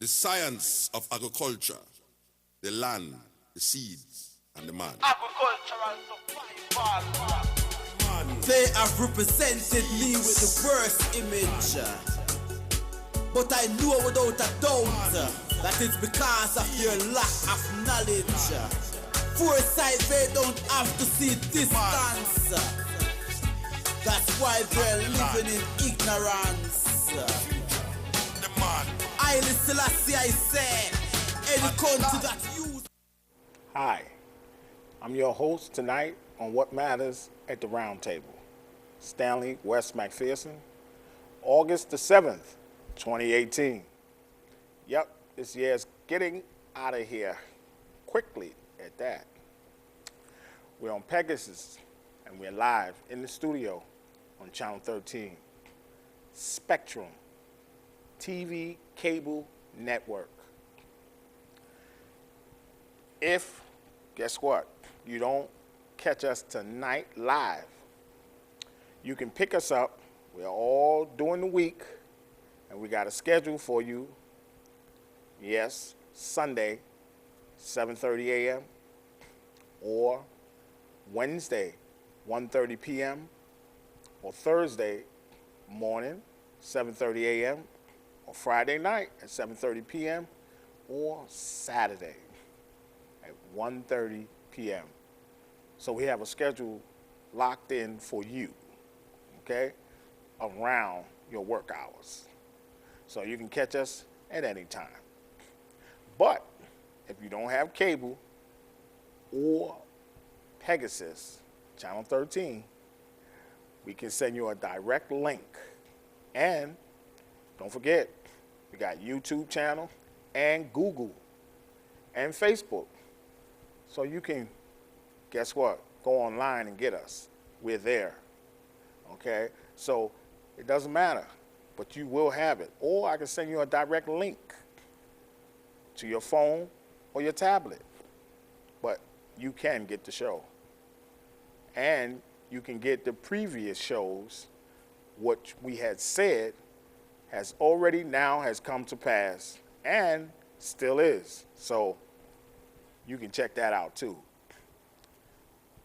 the science of agriculture, the land, the seeds, and the man. Agricultural survival. They have represented me with the worst image. But I know without a doubt that it's because of their lack of knowledge. Foresight, they don't have to see distance. That's why they're living in ignorance. I Chelasway, I say, any country that use. Hi, I'm your host tonight on What Matters at the Roundtable. Stanley West McPherson, August the 7th, 2018. Yep, this year's getting out of here quickly at that. We're on Pegasus and we're live in the studio on Channel 13, Spectrum TV Cable Network. If, guess what, you don't catch us tonight live, you can pick us up. We're all during the week, and we got a schedule for you. Yes, Sunday, 7:30 a.m., or Wednesday, 1:30 p.m., or Thursday morning, 7:30 a.m., or Friday night at 7:30 p.m., or Saturday at 1:30 p.m. So we have a schedule locked in for you, okay, around your work hours. So you can catch us at any time. But if you don't have cable or Pegasus, Channel 13, we can send you a direct link. And don't forget, we got YouTube channel and Google and Facebook. So you can, guess what, go online and get us. We're there, okay? So it doesn't matter, but you will have it. Or I can send you a direct link to your phone or your tablet. But you can get the show. And you can get the previous shows, what we had said has already now has come to pass and still is. So you can check that out too.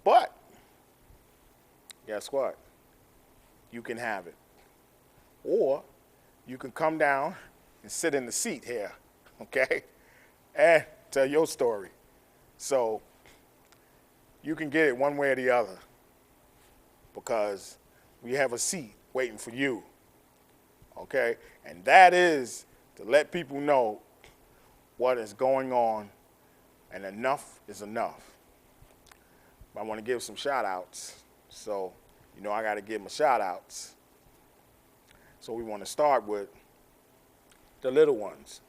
But guess what? You can have it. Or you can come down and sit in the seat here, okay, and tell your story. So you can get it one way or the other because we have a seat waiting for you, okay? And that is to let people know what is going on, and enough is enough. I want to give some shout outs. So, you know, I got to give my shout outs. So we want to start with the little ones,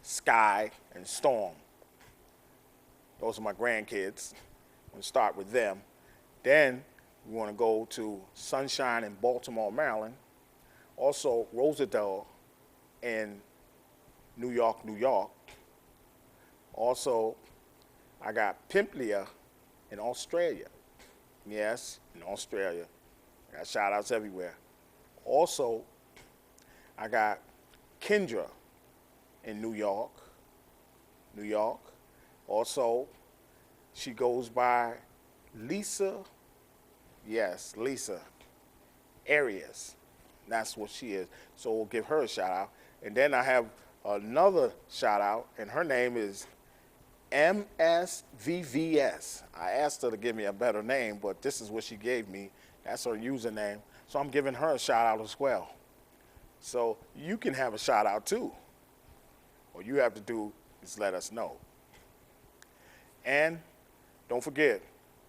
Sky and Storm. Those are my grandkids. I'm going to start with them. Then we want to go to Sunshine in Baltimore, Maryland. Also, Rosedale in New York, New York. Also, I got Pimplia in Australia. Yes, in Australia. I got shout outs everywhere. Also, I got Kendra in New York, New York. Also, she goes by Lisa, yes, Lisa Arias. That's what she is. So we'll give her a shout out. And then I have another shout out, and her name is MSVVS. I asked her to give me a better name, but this is what she gave me. That's her username. So I'm giving her a shout out as well. So you can have a shout out too. All you have to do is let us know. And don't forget,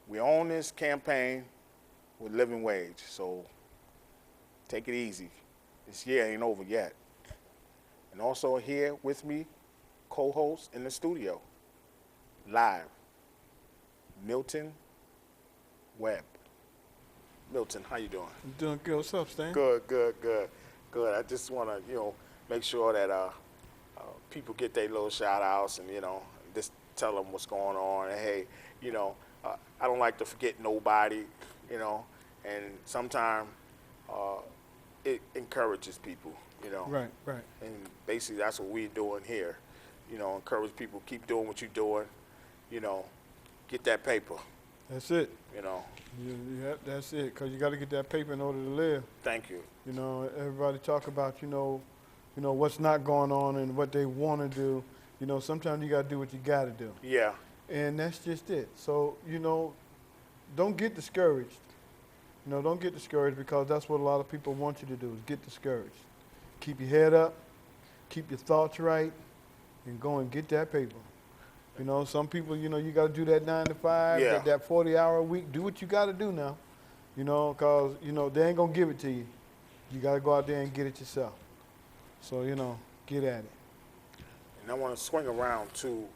we're on this campaign with living wage. So take it easy. This year ain't over yet. And also here with me, co-host in the studio, live, Milton, Webb. Milton, how you doing? I'm doing good. What's up, Stan? Good. I just want to, make sure that people get their little shout outs and, just tell them what's going on. And hey, I don't like to forget nobody, and sometimes it encourages people, you know. Right, right. And basically that's what we're doing here. You know, encourage people, keep doing what you're doing, you know, get that paper, That's it. you know. Yeah, that's it, because you got to get that paper in order to live. Thank you. You know, everybody talk about, you know, what's not going on and what they want to do. You know, sometimes you got to do what you got to do. Yeah. And that's just it. So, you know, don't get discouraged. You know, don't get discouraged, because that's what a lot of people want you to do, is get discouraged. Keep your head up, keep your thoughts right, and go and get that paper. You know, some people, you know, you got to do that 9 to 5, Yeah. that 40-hour a week. Do what you got to do now, you know, because, you know, they ain't going to give it to you. You got to go out there and get it yourself. So, you know, get at it. And I want to swing around to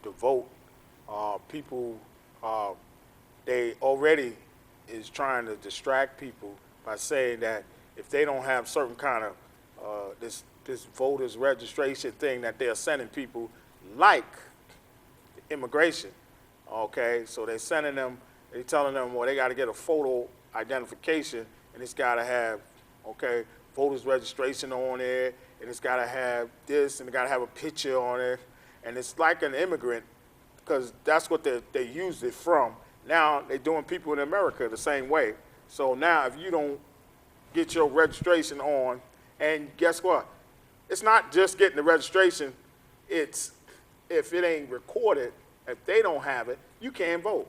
the vote. People, they already is trying to distract people by saying that if they don't have certain kind of this voters registration thing that they're sending people, like immigration, okay? So they're sending them, they're telling them, well, they got to get a photo identification, and it's got to have, okay, voters registration on it, and it's got to have this, and it got to have a picture on it, and it's like an immigrant, because that's what they used it from. Now they're doing people in America the same way. So now if you don't get your registration on, and guess what? It's not just getting the registration, it's if it ain't recorded, if they don't have it, you can't vote.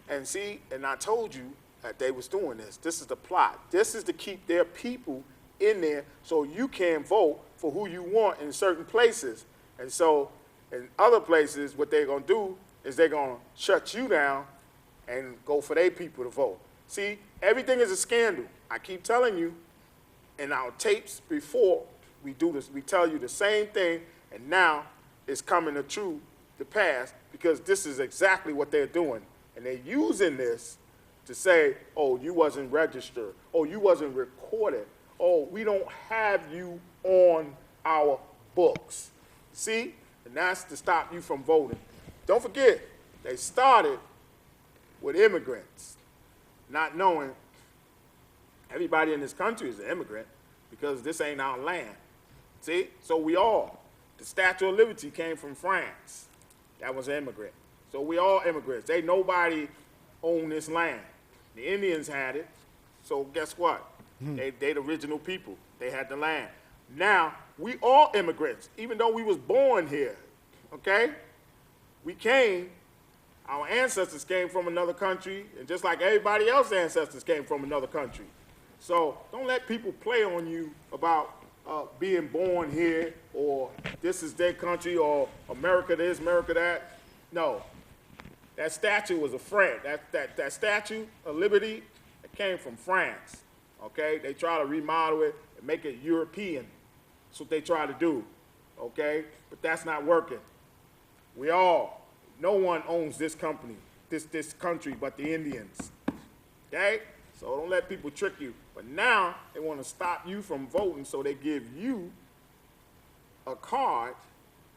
And see, and I told you that they was doing this. This is the plot. This is to keep their people in there so you can vote for who you want in certain places. And so in other places, what they're going to do is they're going to shut you down and go for their people to vote. See, everything is a scandal. I keep telling you in our tapes before we do this, we tell you the same thing, and now it's coming to pass, because this is exactly what they're doing. And they're using this to say, oh, you wasn't registered. Oh, you wasn't recorded. Oh, we don't have you on our books. See? And that's to stop you from voting. Don't forget, they started with immigrants, not knowing everybody in this country is an immigrant, because this ain't our land. See? So we all. The Statue of Liberty came from France. That was an immigrant. So we all immigrants. Nobody owned this land. The Indians had it. So guess what? They the original people. They had the land. Now, we all immigrants, even though we was born here, okay? We came, our ancestors came from another country, and just like everybody else's ancestors came from another country. So don't let people play on you about being born here, or this is their country, or America this, America that. No, that statue was a France. That Statue of Liberty, it came from France, okay? They try to remodel it and make it European. That's what they try to do, okay? But that's not working. No one owns this company, this country but the Indians, okay? So don't let people trick you. But now they want to stop you from voting, so they give you a card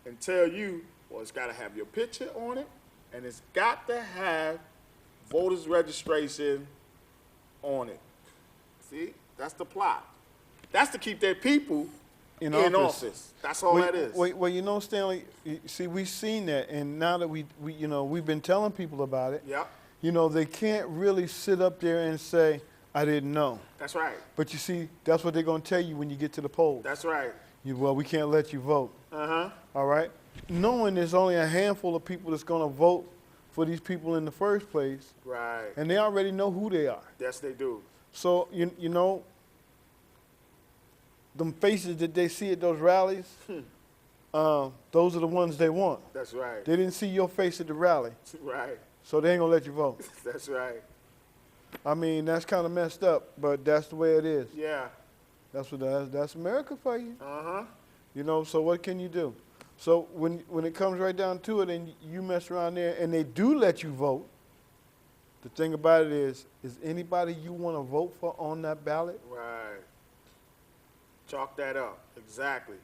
and tell you, well, it's got to have your picture on it, and it's got to have voters registration on it. See, that's the plot. That's to keep their people in office. That's all that is. Well, you know, Stanley, see, we've seen that, and now that we've been telling people about it. Yeah. You know, they can't really sit up there and say, I didn't know. That's right. But you see, that's what they're going to tell you when you get to the polls. That's right. Well, we can't let you vote. Uh-huh. All right? Knowing there's only a handful of people that's going to vote for these people in the first place. Right. And they already know who they are. Yes, they do. So, you know, them faces that they see at those rallies, those are the ones they want. That's right. They didn't see your face at the rally, Right. so they ain't going to let you vote. That's right. I mean, that's kind of messed up, but that's the way it is. Yeah. That's America for you. Uh-huh. You know, so what can you do? So when it comes right down to it and you mess around there and they do let you vote, the thing about it is anybody you want to vote for on that ballot? Right. Chalk that up. Exactly.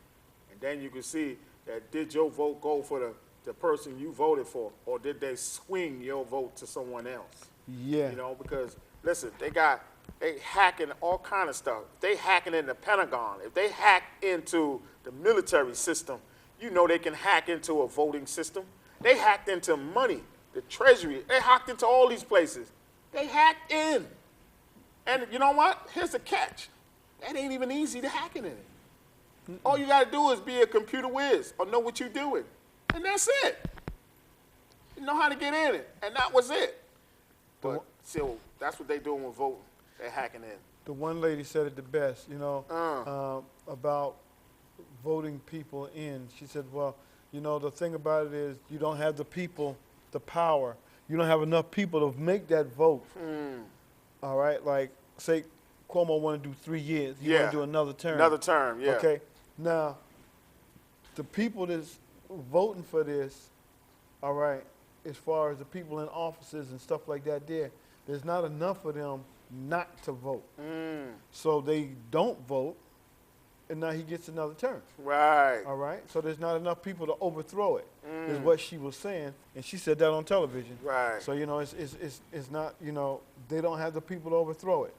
And then you can see that did your vote go for the person you voted for, or did they swing your vote to someone else? Yeah. You know, because, listen, they got they hacking all kind of stuff. They hacking in the Pentagon. If they hack into the military system, you know they can hack into a voting system. They hacked into money, the Treasury. They hacked into all these places. They hacked in. And you know what? Here's the catch. That ain't even easy to hack in it. All you got to do is be a computer whiz or know what you're doing. And that's it. You know how to get in it. And that was it. But still, that's what they doing with voting. They're hacking in. The one lady said it the best, you know, about voting people in. She said, well, you know, the thing about it is you don't have the people, the power. You don't have enough people to make that vote. All right? Like, say Cuomo want to do 3 years. He want to do another term. Another term, yeah. Okay. Now, the people that's voting for this, all right, as far as the people in offices and stuff like that there's not enough of them not to vote. So they don't vote, and now he gets another term. Right. All right? So there's not enough people to overthrow it, is what she was saying, and she said that on television. Right. So, you know, it's not, you know, they don't have the people to overthrow it.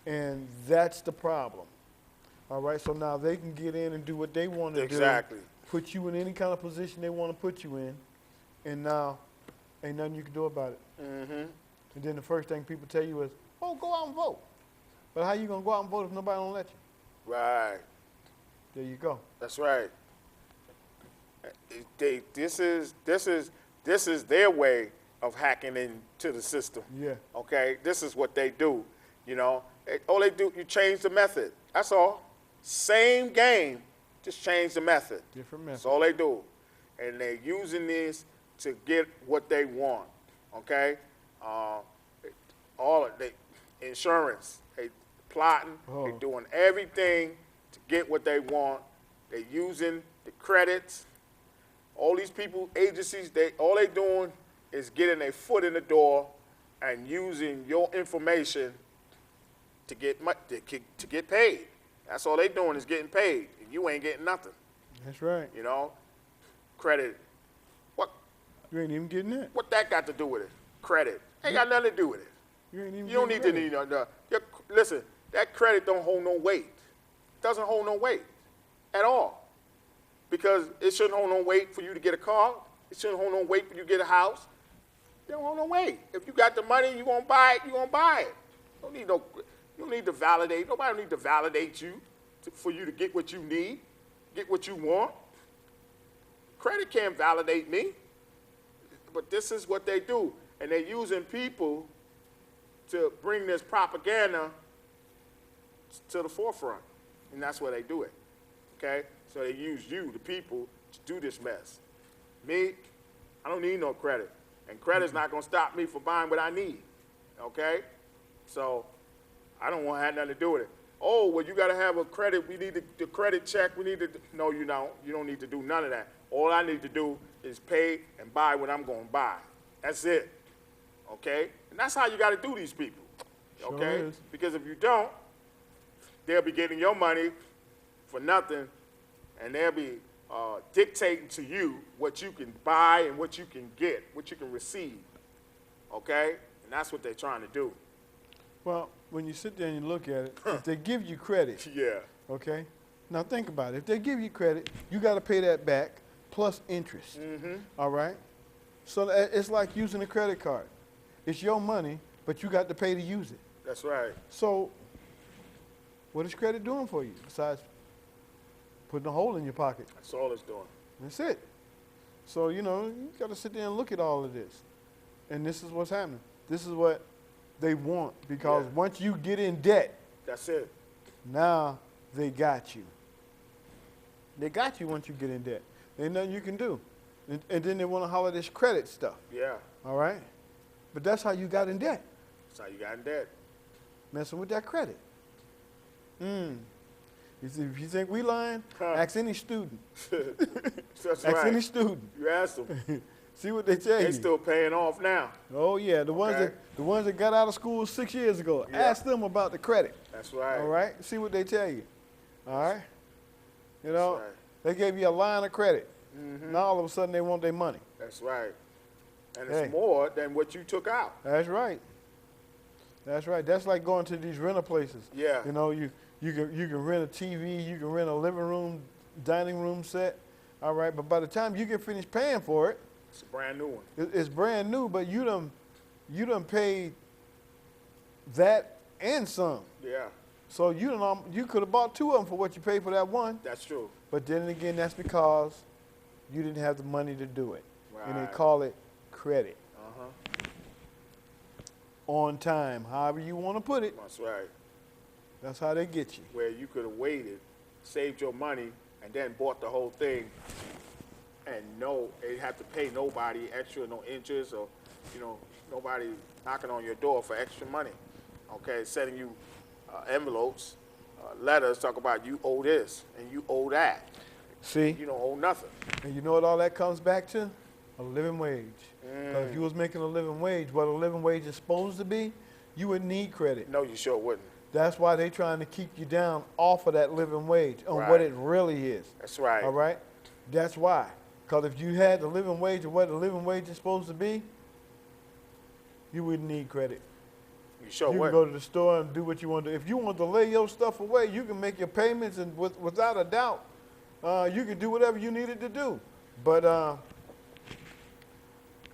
And that's the problem. All right? So now they can get in and do what they want to do. Exactly. Put you in any kind of position they want to put you in, and now ain't nothing you can do about it. And then the first thing people tell you is, oh, go out and vote. But how you going to go out and vote if nobody don't let you? Right. There you go. That's right. This is their way of hacking into the system. Yeah. Okay? This is what they do. You know, all they do, you change the method. That's all. Same game, just change the method. Different method. That's all they do. And they're using this to get what they want. Okay? All of the insurance, they plotting, they're doing everything to get what they want. They're using the credits. All these people, agencies, all they doing is getting their foot in the door and using your information to get paid. That's all they doing is getting paid, and you ain't getting nothing. That's right. You know, credit. What? You ain't even getting that. What that got to do with it? Credit ain't got nothing to do with it. You ain't even. You don't need to need listen. That credit don't hold no weight. It doesn't hold no weight at all, because it shouldn't hold no weight for you to get a car. It shouldn't hold no weight for you to get a house. It don't hold no weight. If you got the money, you gonna buy it. You gonna buy it. You don't need to validate. Nobody need to validate you for you to get what you need, get what you want. Credit can't validate me. But this is what they do. And they're using people to bring this propaganda to the forefront. And that's where they do it. Okay? So they use you, the people, to do this mess. Me, I don't need no credit. And credit's not going to stop me from buying what I need. Okay? So I don't want to have nothing to do with it. Oh, well, you got to have a credit. We need the credit check. We need to. No, you don't. You don't need to do none of that. All I need to do is pay and buy what I'm going to buy. That's it. Okay? And that's how you got to do these people. Okay? Sure is. Because if you don't, they'll be getting your money for nothing, and they'll be dictating to you what you can buy and what you can get, what you can receive. Okay? And that's what they're trying to do. Well, when you sit there and you look at it, if they give you credit, Yeah. okay? Now think about it. If they give you credit, you got to pay that back plus interest. All right? So it's like using a credit card. It's your money, but you got to pay to use it. That's right. So what is credit doing for you besides putting a hole in your pocket? That's all it's doing. That's it. So, you know, you got to sit there and look at all of this. And this is what's happening. This is what they want, because once you get in debt, That's it. now they got you. They got you once you get in debt. Ain't nothing you can do. And then they want to holler this credit stuff. Yeah. All right? But that's how you got in debt, That's how you got in debt. messing with that credit. You see, if you think we lying, ask any student. That's Ask right. any student. You asked them. See what they tell They you. still paying off now. Oh, yeah, the Okay. ones that got out of school 6 years ago. Yeah. Ask them about the credit. That's right. All right? See what they tell you. All right? You know, right. they gave you a line of credit. Now all of a sudden they want their money. That's right. And Hey. it's more than what you took out. That's right. That's right. That's like going to these rental places. Yeah. You know, you can rent a TV, you can rent a living room, dining room set. All right, but by the time you get finished paying for it, It's a brand new one. it's brand new. But you done paid that and some. Yeah, So you could have bought two of them for what you paid for that one. that's true. But then again, that's because you didn't have the money to do it, and they Right. call it credit. Uh-huh. On time, however you want to put it. That's right. That's how they get you. Where you could have waited, saved your money, and then bought the whole thing, and they have to pay nobody extra, no interest, or nobody knocking on your door for extra money. Okay, sending you envelopes, letters, talk about you owe this and you owe that. See, You don't owe nothing. and you know what all that comes back to? A living wage. 'Cause if you was making a living wage, what a living wage is supposed to be, you would need credit. No, you sure wouldn't. That's why they trying to keep you down off of that living wage on what Right. it really is. That's right. All right? That's why. Because if you had the living wage of what the living wage is supposed to be, you wouldn't need credit. You sure You can wouldn't. go to the store and do what you want to do. If you want to lay your stuff away, you can make your payments, and without a doubt, you can do whatever you needed to do. But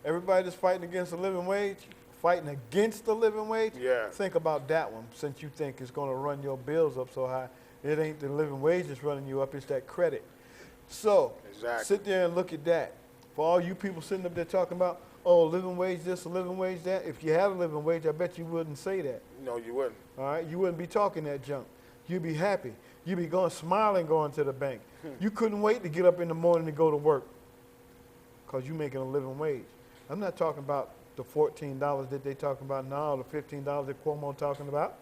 everybody that's fighting against the living wage, fighting against the living wage, Yeah. think about that one, since you think it's going to run your bills up so high. It ain't the living wage that's running you up, it's that credit. So Exactly. sit there and look at that. For all you people sitting up there talking about, oh, living wage this, a living wage that, if you had a living wage, I bet you wouldn't say that. No, you wouldn't. All right, you wouldn't be talking that junk. You'd be happy. You'd be going smiling going to the bank. You couldn't wait to get up in the morning to go to work because you're making a living wage. I'm not talking about the $14 that they talking about now, the $15 that Cuomo talking about.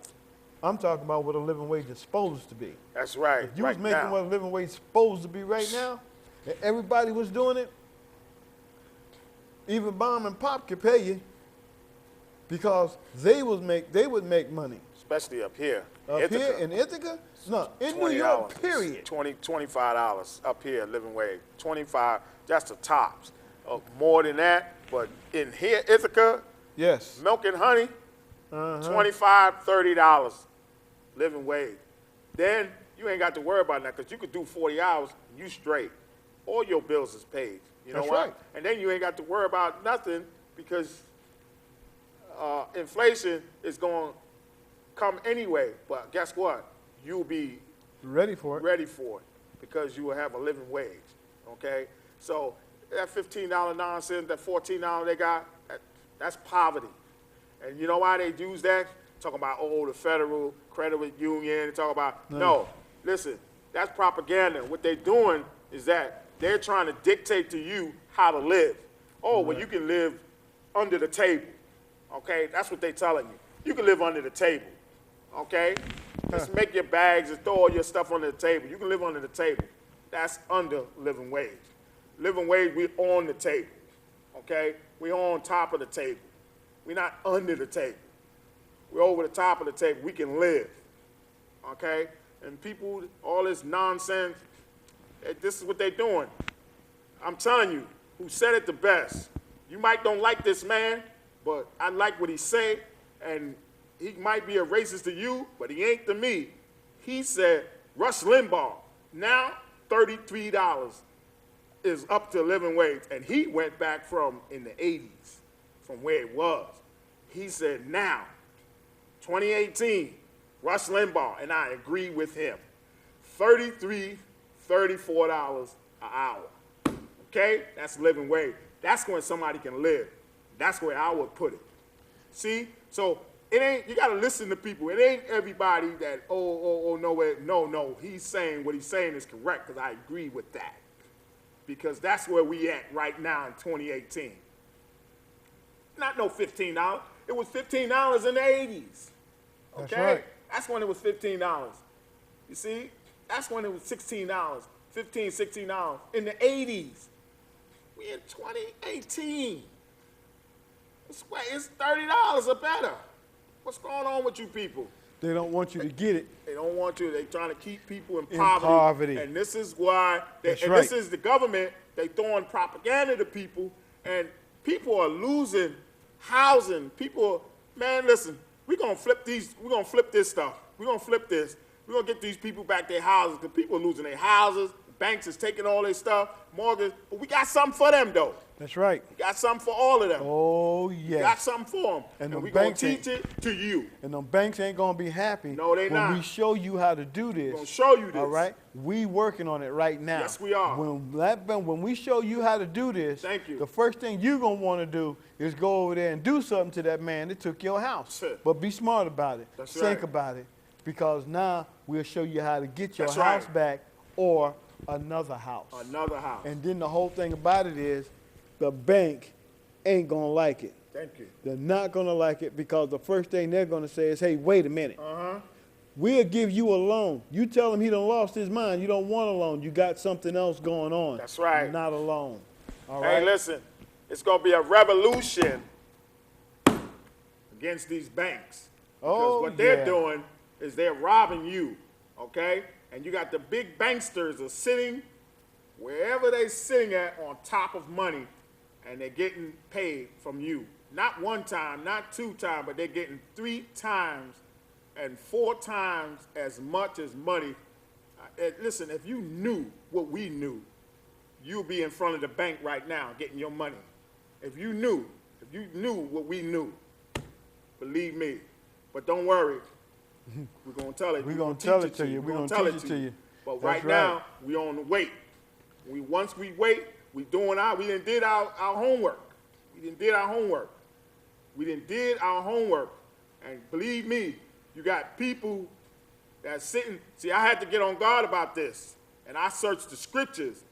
I'm talking about what a living wage is supposed to be. That's right. If you right was making now. what a living wage is supposed to be right now, and everybody was doing it, even Mom and Pop could pay you because they would make money. Especially up here. Up Ithaca, here in Ithaca? No, in New $20. York, period. $25 up here, living wage. 25, that's the tops. More than that, but in here, Ithaca, Yes. milk and honey, Uh-huh. $25, $30 living wage. Then you ain't got to worry about that because you could do 40 hours, you straight. All your bills is paid. You know That's what? right. And then you ain't got to worry about nothing because inflation is going to come anyway. But guess what? You'll be Ready for it. ready for it because you will have a living wage. Okay? So that $15 nonsense, that $14 they got, that's poverty. And you know why they use that? Talking about, oh, the Federal Credit Union, talk about, no, listen, that's propaganda. What they're doing is that they're trying to dictate to you how to live. Oh, well, you can live under the table. Okay? That's what they're telling you. You can live under the table. Okay? Just make your bags and throw all your stuff under the table. You can live under the table. That's under living wage. Living wage, we're on the table. Okay? We're on top of the table. We're not under the table. We're over the top of the table. We can live. Okay? And people, all this nonsense, this is what they're doing. I'm telling you, who said it the best. You might don't like this man, but I like what he say, and he might be a racist to you, but he ain't to me. He said, Rush Limbaugh, now $33 is up to living wage. And he went back from in the 80s, from where it was. He said, now, 2018, Rush Limbaugh, and I agree with him, $33, $34 an hour. Okay? That's living wage. That's when somebody can live. That's where I would put it. See? So it ain't, you got to listen to people. It ain't everybody that, no, he's saying what he's saying is correct because I agree with that. Because that's where we at right now in 2018. Not no $15. It was $15 in the 80s. Okay? That's right. That's when it was $15. You see? That's when it was $16, $15, $16 in the 80s. We in 2018. It's $30 or better. What's going on with you people? They don't want you to get it. They don't want to. They're trying to keep people in In poverty. poverty. And this is why, That's and right. this is the government, they throwing propaganda to people, and people are losing housing. People, man, listen, we're gonna flip this stuff. We're gonna flip this. We're gonna get these people back their houses, because people are losing their houses. Banks is taking all their stuff, mortgage. But we got something for them, though. That's right. We got something for all of them. Oh, yes. We got something for them. And we're going to teach it to you. And them banks ain't going to be happy. No, they not. When we show you how to do this. We're going to show you this. All right? We working on it right now. Yes, we are. When we show you how to do this, thank you. The first thing you're going to want to do is go over there and do something to that man that took your house. But be smart about it. That's Think right. about it. Because now we'll show you how to get your That's house right. back or another house. Another house. And then the whole thing about it is the bank ain't going to like it. Thank you. They're not going to like it because the first thing they're going to say is, hey, wait a minute. We'll give you a loan. You tell him he done lost his mind. You don't want a loan. You got something else going on. That's right. Not a loan. All hey, right? listen, it's going to be a revolution against these banks. Because what they're doing is they're robbing you, okay? And you got the big banksters are sitting wherever they're sitting at on top of money, and they're getting paid from you. Not one time, not 2 times, but they're getting 3 times and 4 times as much as money. Listen, if you knew what we knew, you'll be in front of the bank right now getting your money. If you knew what we knew, believe me. But don't worry. We're going to tell it. We're going to tell it to you. We're going to teach it to you. But right now, we on the wait. Once we wait, we done did our homework. We did our homework. And believe me, you got people that's sitting. See, I had to get on guard about this. And I searched the scriptures.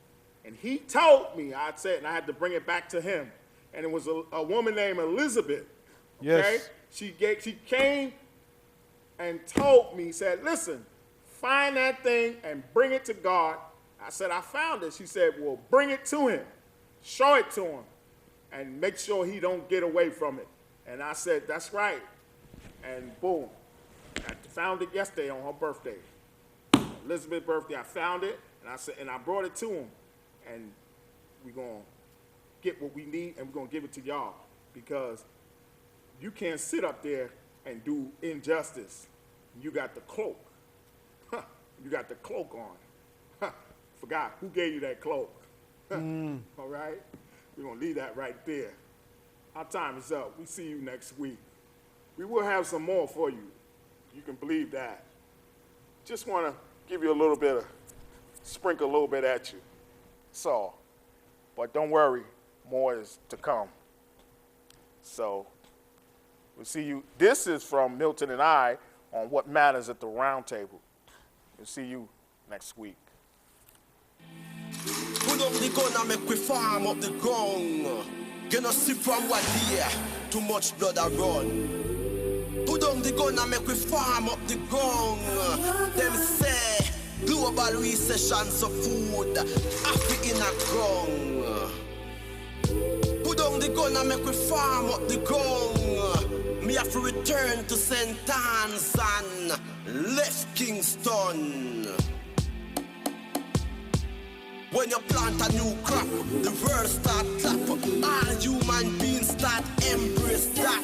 And he told me, I said, and I had to bring it back to him. And it was a woman named Elizabeth. Okay? Yes. She came and told me, said, listen, find that thing and bring it to God. I said, I found it. She said, well, bring it to him. Show it to him. And make sure he don't get away from it. And I said, that's right. And boom. I found it yesterday on her birthday. Elizabeth's birthday, I found it. And I brought it to him. And we're going to get what we need, and we're going to give it to y'all. Because you can't sit up there and do injustice. You got the cloak. You got the cloak on. Forgot who gave you that cloak. All right? We're going to leave that right there. Our time is up. We see you next week. We will have some more for you. You can believe that. Just want to give you a little bit of, sprinkle a little bit at you. That's all. But don't worry, more is to come. So we'll see you. This is from Milton and I on What Matters at the Roundtable. We'll see you next week. Put up the gun and make we farm up the ground. Gonna see from what year, too much blood a run. Put up the gun and make we farm up the ground. Them say global recession so food Africa in a ground. Put down the gun and make we farm up the ground. Me have to return to St. Anne's and left Kingston. When you plant a new crop, the world start clap. All human beings start embrace that.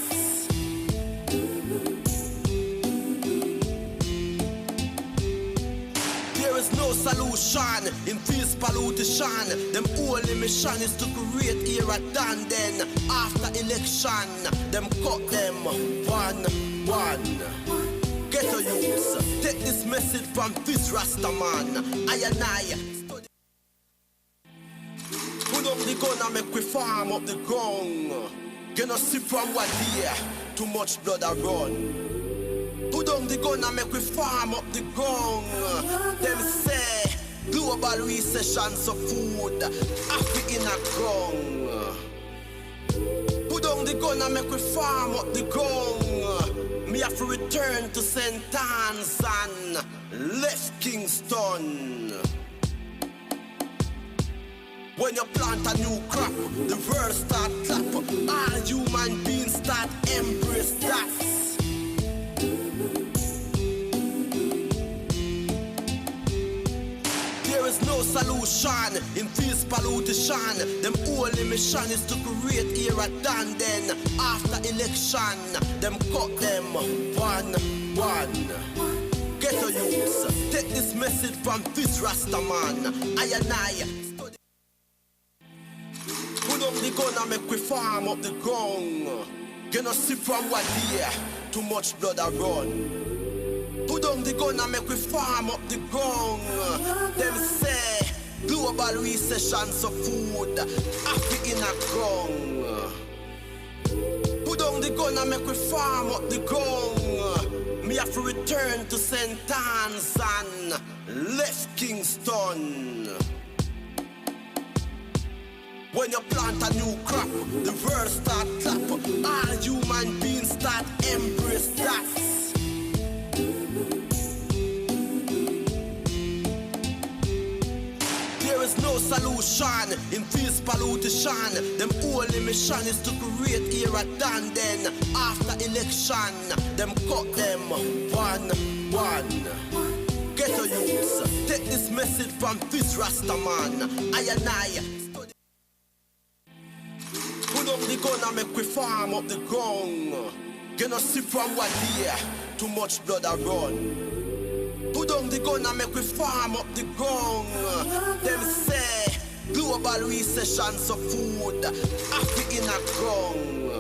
There is no solution in peace pollution. Them only mission is to create era done. Then after election, them cut them one. Get a youth, take this message from this Rasta man. I and I. Put up the gun and make we farm up the ground. Gonna see from what year, too much blood a run. Put down the gun and make we farm up the ground. Them say global recession so food Africa in a ground. Put down the gun and make we farm up the ground. Me have to return to St. Anne's and left Kingston. When you plant a new crop, the world start clap. All human beings start embrace that. There is no solution in this pollution. Them only mission is to create era done. Then after election, them cut them one. Ghetto youths, take this message from this Rasta man. I and I study. Put up the gun and make we farm up the ground. You know see from what here, too much blood a run. Put down the gun and make we farm up the ground. Them say global recession so food happy in a ground. Put down the gun and make we farm up the ground. Me have to return to St. Anne's and left Kingston. When you plant a new crop, the world start clap. All human beings start embrace that. There is no solution in this pollution. Them only mission is to create era done. Then after election, them cut them one. Ghetto youths, take this message from this Rasta man. I and I. Put up the gun and make we farm up the ground. You know see from what here, too much blood a run. Put down the gun and make we farm up the ground. Them say global recession so food happy in a ground.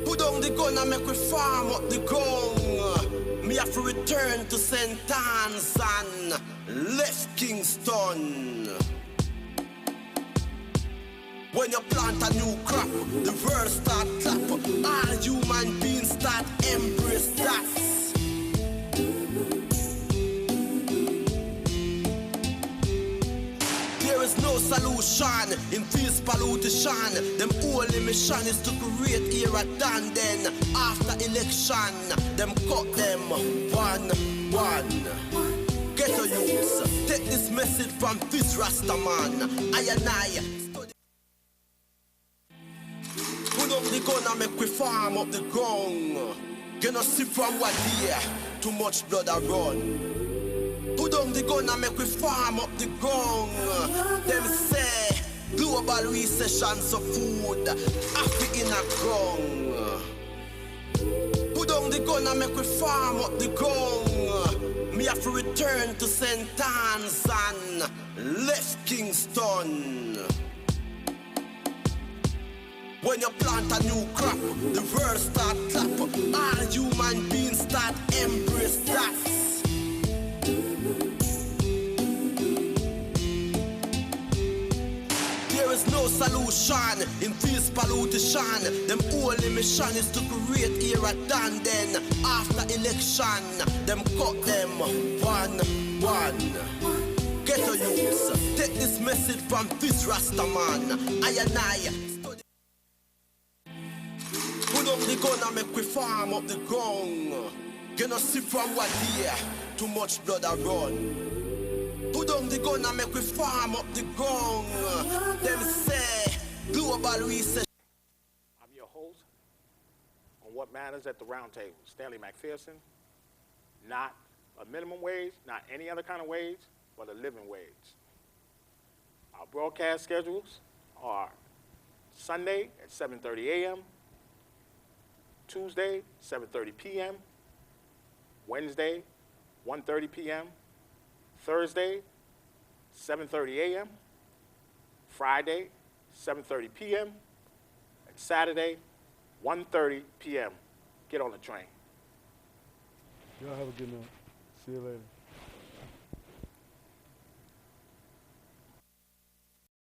Put down the gun and make we farm up the ground. Me have to return to St. Anne's and left Kingston. When you plant a new crop, the world start clap. All human beings start embrace that. There is no solution in this pollution. Them only mission is to create era done. Then after election, them cut them one. Ghetto youths, take this message from this Rasta man. I and I. Put up the gun and make we farm up the ground. You know see from what here, too much blood a run. Put down the gun and make we farm up the ground. Them say global recession so food happy in a ground. Put down the gun and make we farm up the ground. Me have to return to St. Anne's and left Kingston. When you plant a new crop, the world start clap. All human beings start embrace that. There is no solution in this pollution. Them only mission is to create era done. Then after election, them cut them one. Ghetto youths, take this message from this Rasta man. I and I. Put up the gun and make we farm up the ground. You know see from what here, too much blood a run. Put down the gun and make we farm up the ground. Them say global recession. I'm your host on What Matters at the Roundtable, Stanley McPherson. Not a minimum wage, not any other kind of wage, but a living wage. Our broadcast schedules are Sunday at 7:30 a.m., Tuesday, 7:30 p.m., Wednesday, 1:30 p.m., Thursday, 7:30 a.m., Friday, 7:30 p.m., and Saturday, 1:30 p.m. Get on the train. Y'all have a good night. See you later.